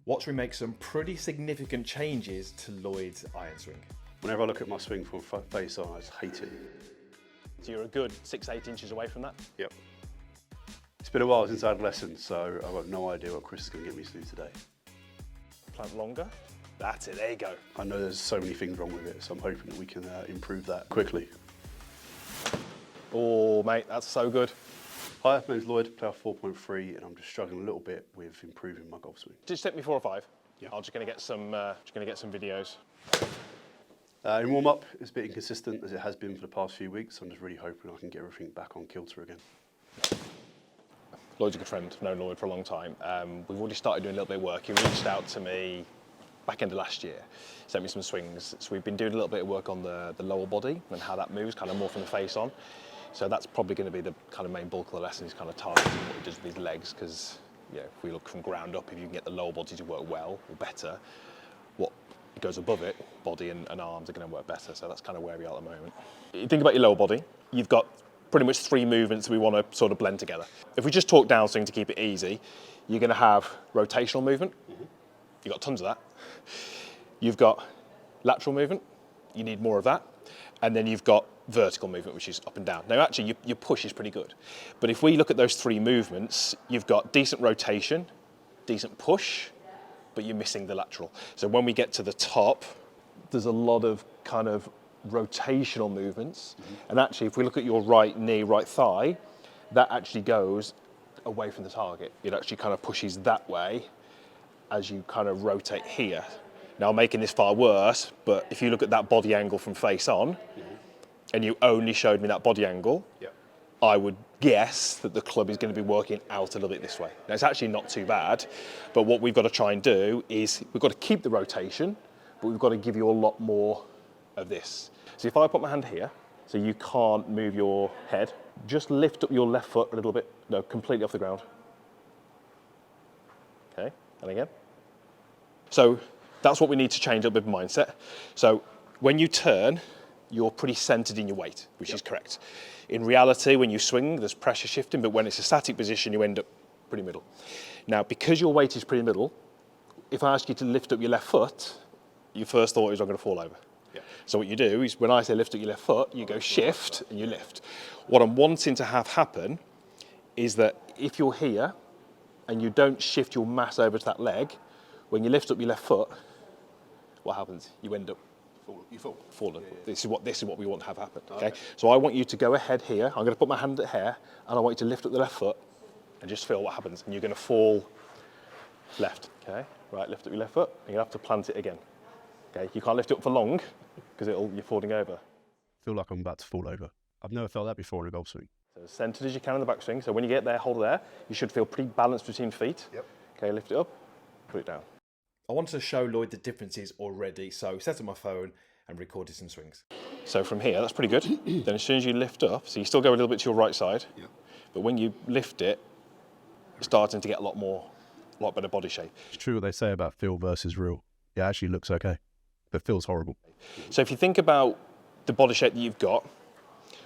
watch me make some pretty significant changes to Lloyd's iron swing. Whenever I look at my swing from face on, I just hate it. So you're a good 6-8 inches away from that? Yep. It's been a while since I had lessons, so I've got no idea what Chris is going to get me to do today. Plant longer. That's it, there you go. I know there's so many things wrong with it, so I'm hoping that we can improve that quickly. Oh, mate, that's so good. Hi, my name's Lloyd, player 4.3, and I'm just struggling a little bit with improving my golf swing. Just take me 4 or 5. Yeah. I'm just going to get some videos. In warm-up, it's a bit inconsistent as it has been for the past few weeks. I'm just really hoping I can get everything back on kilter again. Lloyd's a good friend. I've known Lloyd for a long time. We've already started doing a little bit of work. He reached out to me back end of last year, sent me some swings. So we've been doing a little bit of work on the lower body and how that moves, kind of more from the face on. So that's probably going to be the kind of main bulk of the lesson, is kind of targeting what he does with his legs, because yeah, if we look from ground up, if you can get the lower body to work well or better, what goes above it, body and arms, are going to work better. So that's kind of where we are at the moment. You think about your lower body, you've got pretty much 3 movements we want to sort of blend together. If we just talk downswing to keep it easy, you're going to have rotational movement. You've got tons of that. You've got lateral movement. You need more of that. And then you've got vertical movement, which is up and down. Now, actually, your push is pretty good. But if we look at those 3 movements, you've got decent rotation, decent push, but you're missing the lateral. So when we get to the top, there's a lot of kind of rotational movements. And actually, if we look at your right knee, right thigh, that actually goes away from the target. It actually kind of pushes that way as you kind of rotate here. Now, I'm making this far worse, but if you look at that body angle from face on, and you only showed me that body angle, I would guess that the club is going to be working out a little bit this way. Now, it's actually not too bad, but what we've got to try and do is we've got to keep the rotation, but we've got to give you a lot more of this. So if I put my hand here, so you can't move your head, just lift up your left foot a little bit, no, completely off the ground. Okay, and again. So that's what we need to change up with mindset. So when you turn, you're pretty centered in your weight, which is correct. In reality, when you swing, there's pressure shifting, but when it's a static position, you end up pretty middle. Now, because your weight is pretty middle, if I ask you to lift up your left foot, your first thought is I'm going to fall over. So what you do is when I say lift up your left foot, you go shift and you lift. What I'm wanting to have happen is that if you're here and you don't shift your mass over to that leg, when you lift up your left foot, what happens? You end up falling. This is what we want to have happen. Okay? So I want you to go ahead here. I'm going to put my hand here, and I want you to lift up the left foot and just feel what happens. And you're going to fall left. Okay. Right. Lift up your left foot. And you have to plant it again. Okay. You can't lift it up for long because you're falling over. I feel like I'm about to fall over. I've never felt that before in a golf swing. So as centered as you can in the backswing. So when you get there, hold it there. You should feel pretty balanced between feet. Yep. Okay. Lift it up. Put it down. I wanted to show Lloyd the differences already, so set up my phone and recorded some swings. So from here, that's pretty good. Then as soon as you lift up, so you still go a little bit to your right side, but when you lift it, you're starting to get a lot better body shape. It's true what they say about feel versus real. It actually looks okay, but feels horrible. So if you think about the body shape that you've got,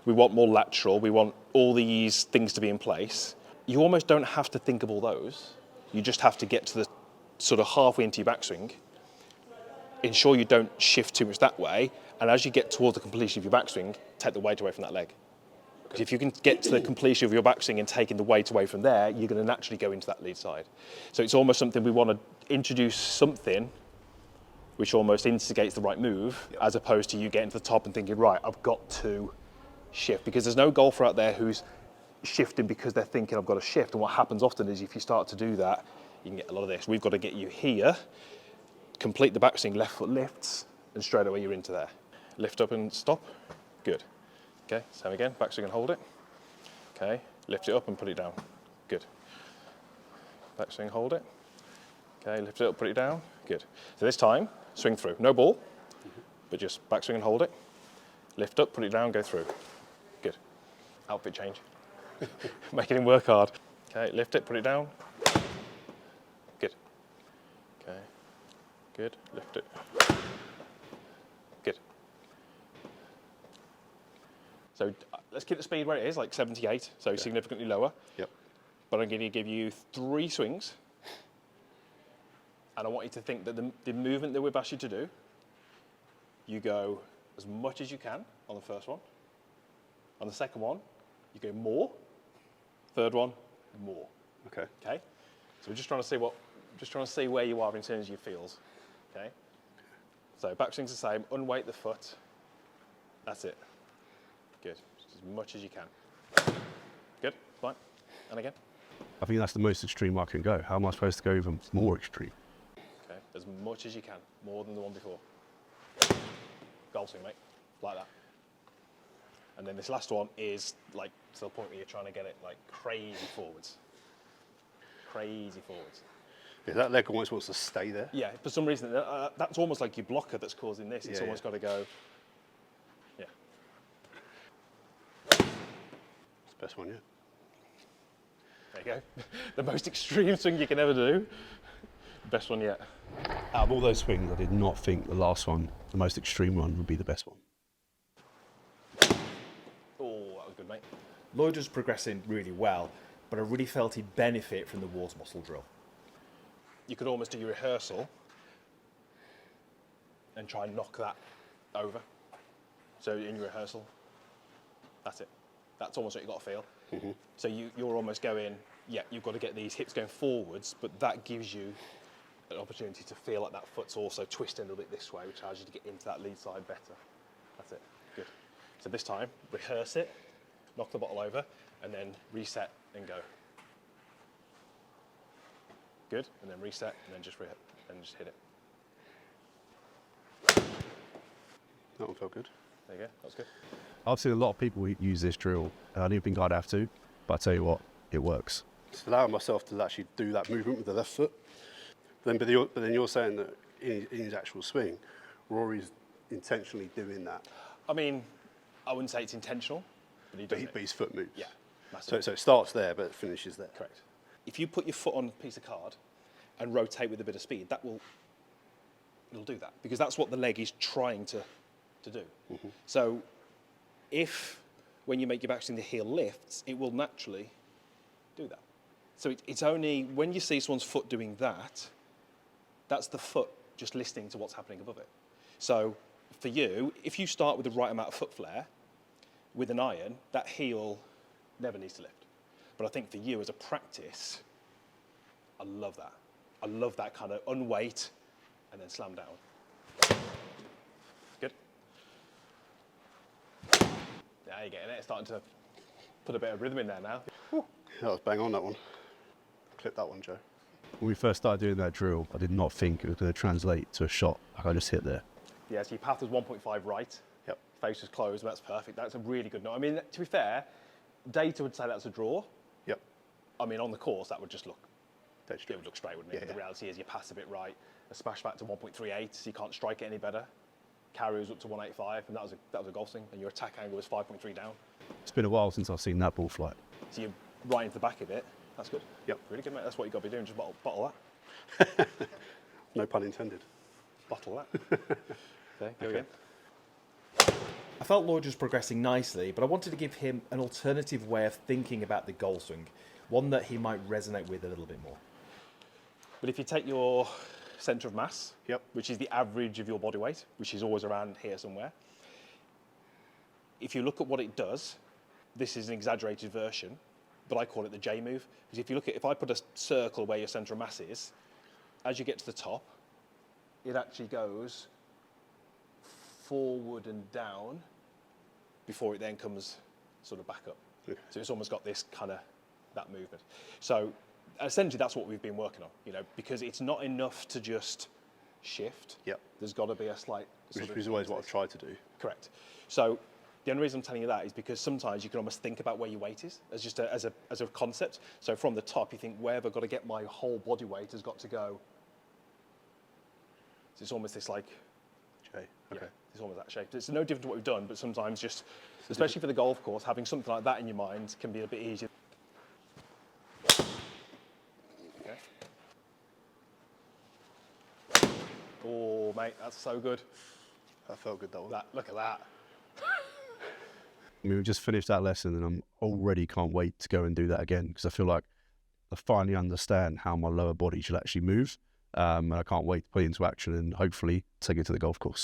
we want more lateral, we want all these things to be in place. You almost don't have to think of all those. You just have to get to the sort of halfway into your backswing, ensure you don't shift too much that way, and as you get towards the completion of your backswing, take the weight away from that leg. Because if you can get to the completion of your backswing and taking the weight away from there, you're going to naturally go into that lead side. So it's almost something we want to introduce something which almost instigates the right move, as opposed to you getting to the top and thinking, right, I've got to shift. Because there's no golfer out there who's shifting because they're thinking I've got to shift. And what happens often is if you start to do that, you can get a lot of this. We've got to get you here, complete the backswing, left foot lifts, and straight away you're into there. Lift up and stop. Good. Okay, same again, backswing and hold it. Okay, lift it up and put it down. Good. Backswing, hold it. Okay, lift it up, put it down. Good. So this time, swing through. No ball, but just backswing and hold it. Lift up, put it down, go through. Good. Outfit change. Making him work hard. Okay, lift it, put it down. Good. Okay. Good. Lift it. Good. So let's keep the speed where it is, like 78, so significantly lower. Yep. But I'm going to give you 3 swings And I want you to think that the movement that we've asked you to do, you go as much as you can on the first one. On the second one, you go more. Third one, more. Okay. Okay? So we're just trying to see where you are in terms of your feels. Okay? So backswing's the same, unweight the foot. That's it. Good. Just as much as you can. Good, fine. And again. I think that's the most extreme I can go. How am I supposed to go even more extreme? Okay, as much as you can, more than the one before. Goal swing, mate, like that. And then this last one is like to the point where you're trying to get it like crazy forwards. Crazy forwards. Yeah, that leg almost wants to stay there. Yeah, for some reason, that's almost like your blocker that's causing this. It's almost got to go, yeah. It's the best one yet. There you go. The most extreme swing you can ever do. Best one yet. Out of all those swings, I did not think the last one, the most extreme one, would be the best one. Oh, that was good, mate. Lloyd was progressing really well, but I really felt he'd benefit from the water muscle drill. You could almost do your rehearsal and try and knock that over. So in your rehearsal, that's it. That's almost what you've got to feel. Mm-hmm. So you're almost going, yeah, you've got to get these hips going forwards, but that gives you an opportunity to feel like that foot's also twisting a little bit this way, which allows you to get into that lead side better. That's it. Good. So this time, rehearse it, knock the bottle over, and then reset and go. Good. And then reset, and then just hit it. That one felt good. There you go. That's good. I've seen a lot of people use this drill, and I didn't think I'd have to, but I tell you what, it works. It's allowing myself to actually do that movement with the left foot. But then you're saying that in his actual swing, Rory's intentionally doing that. I mean, I wouldn't say it's intentional, but he does it. But his foot moves. Yeah, massively. So it starts there, but it finishes there. Correct. If you put your foot on a piece of card and rotate with a bit of speed, it'll do that, because that's what the leg is trying to do. Mm-hmm. So if, when you make your backswing, the heel lifts, it will naturally do that. So it's only when you see someone's foot doing that, that's the foot just listening to what's happening above it. So for you, if you start with the right amount of foot flare with an iron, that heel never needs to lift. But I think for you as a practice, I love that. I love that kind of unweight and then slam down. Good. Now you're getting it. It's starting to put a bit of rhythm in there now. That was bang on, that one. Clip that one, Joe. When we first started doing that drill, I did not think it was going to translate to a shot like I just hit there. Yeah, so your path was 1.5 right. Yep. Face was closed, that's perfect. That's a really good note. I mean, to be fair, data would say that's a draw. Yep. I mean, on the course, that would just look, Dead straight. it would look straight, wouldn't it? Yeah, But the reality is you pass a bit right, a smash back to 1.38, so you can't strike it any better. Carry was up to 185, and that was a golf swing, and your attack angle was 5.3 down. It's been a while since I've seen that ball flight. So you're right into the back of it. That's good. Yep. Really good, mate. That's what you've got to be doing. Just bottle that. No pun intended. Bottle that. Okay, go again. I felt Lloyd was progressing nicely, but I wanted to give him an alternative way of thinking about the goal swing, one that he might resonate with a little bit more. But if you take your centre of mass, Yep. which is the average of your body weight, which is always around here somewhere, if you look at what it does, this is an exaggerated version, but I call it the J move. Because if you look at, if I put a circle where your centre of mass is, as you get to the top, it actually goes forward and down before it then comes sort of back up. Okay. So it's almost got this kind of, that movement. So essentially that's what we've been working on, because it's not enough to just shift. Yep. There's got to be a slight Which is always what I've tried to do. Correct. So the only reason I'm telling you that is because sometimes you can almost think about where your weight is as just as a concept. So from the top, you think, where have I got to get my whole body weight has got to go. So it's almost this like, Jay. Okay. yeah, it's almost that shape. It's no different to what we've done, but sometimes just, especially for the golf course, having something like that in your mind can be a bit easier. Okay. Oh, mate, that's so good. That felt good, that one. Look at that. I mean, we just finished that lesson and I'm already can't wait to go and do that again because I feel like I finally understand how my lower body should actually move And I can't wait to put it into action and hopefully take it to the golf course.